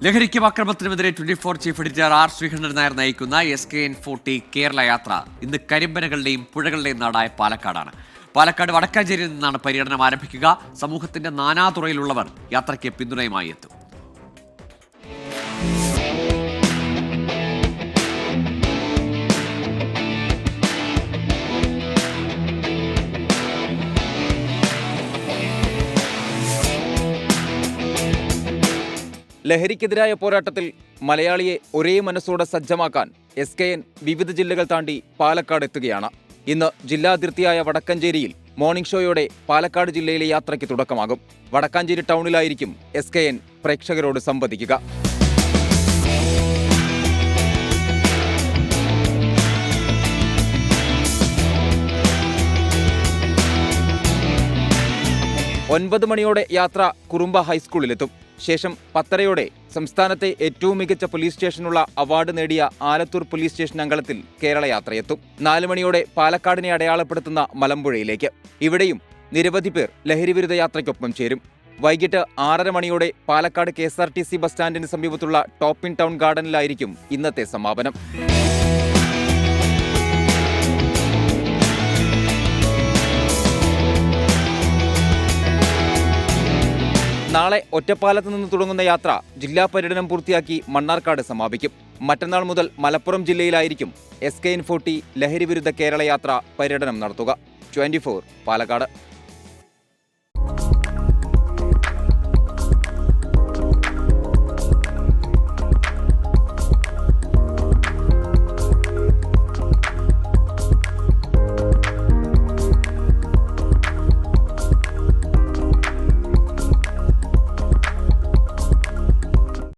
ലഹരിക്കും അക്രമത്തിനുമെതിരെ 24 chief editor R Sreekandan Nair നയിക്കുന്ന SKN40 Kerala യാത്ര ഇന്ന് കരിമ്പനകളുടെയും പുഴകളുടെയും നാടായ പാലക്കാടാണ്. പാലക്കാട് വടക്കാഞ്ചേരിയിൽ നിന്നാണ് പര്യടനം ആരംഭിക്കുക. സമൂഹത്തിന്റെ നാനാതുറയിലുള്ളവർ യാത്രയ്ക്ക് പിന്തുണയുമായി എത്തും. ലഹരിക്കെതിരായ പോരാട്ടത്തിൽ മലയാളിയെ ഒരേ മനസ്സോടെ സജ്ജമാക്കാൻ SKN വിവിധ ജില്ലകൾ താണ്ടി പാലക്കാട് എത്തുകയാണ്. ഇന്ന് ജില്ലാതിർത്തിയായ വടക്കഞ്ചേരിയിൽ മോർണിംഗ് ഷോയോടെ പാലക്കാട് ജില്ലയിലെ യാത്രയ്ക്ക് തുടക്കമാകും. വടക്കാഞ്ചേരി ടൗണിലായിരിക്കും SKN പ്രേക്ഷകരോട് സംവദിക്കുക. ഒൻപത് മണിയോടെ യാത്ര കുറുമ്പ ഹൈസ്കൂളിലെത്തും. ശേഷം 10:30 സംസ്ഥാനത്തെ ഏറ്റവും മികച്ച പോലീസ് സ്റ്റേഷനുള്ള അവാർഡ് നേടിയ ആലത്തൂർ പോലീസ് സ്റ്റേഷൻ അങ്കണത്തിൽ കേരള യാത്രയെത്തും. 4 മണിയോടെ പാലക്കാടിനെ അടയാളപ്പെടുത്തുന്ന മലമ്പുഴയിലേക്ക്. ഇവിടെയും നിരവധി പേർ ലഹരിവിരുദ്ധ യാത്രയ്ക്കൊപ്പം ചേരും. വൈകിട്ട് 6:30 മണിയോടെ പാലക്കാട് KSRTC ബസ് സ്റ്റാൻഡിന് സമീപത്തുള്ള ടോപ്പ് ഇൻ ടൗൺ ഗാർഡനിലായിരിക്കും ഇന്നത്തെ സമാപനം. നാളെ ഒറ്റപ്പാലത്ത് നിന്ന് തുടങ്ങുന്ന യാത്ര ജില്ലാ പര്യടനം പൂർത്തിയാക്കി മണ്ണാർക്കാട് സമാപിക്കും. മറ്റന്നാൾ മുതൽ മലപ്പുറം ജില്ലയിലായിരിക്കും SKN40 ലഹരിവിരുദ്ധ കേരള യാത്ര പര്യടനം നടത്തുക. 24 പാലക്കാട്.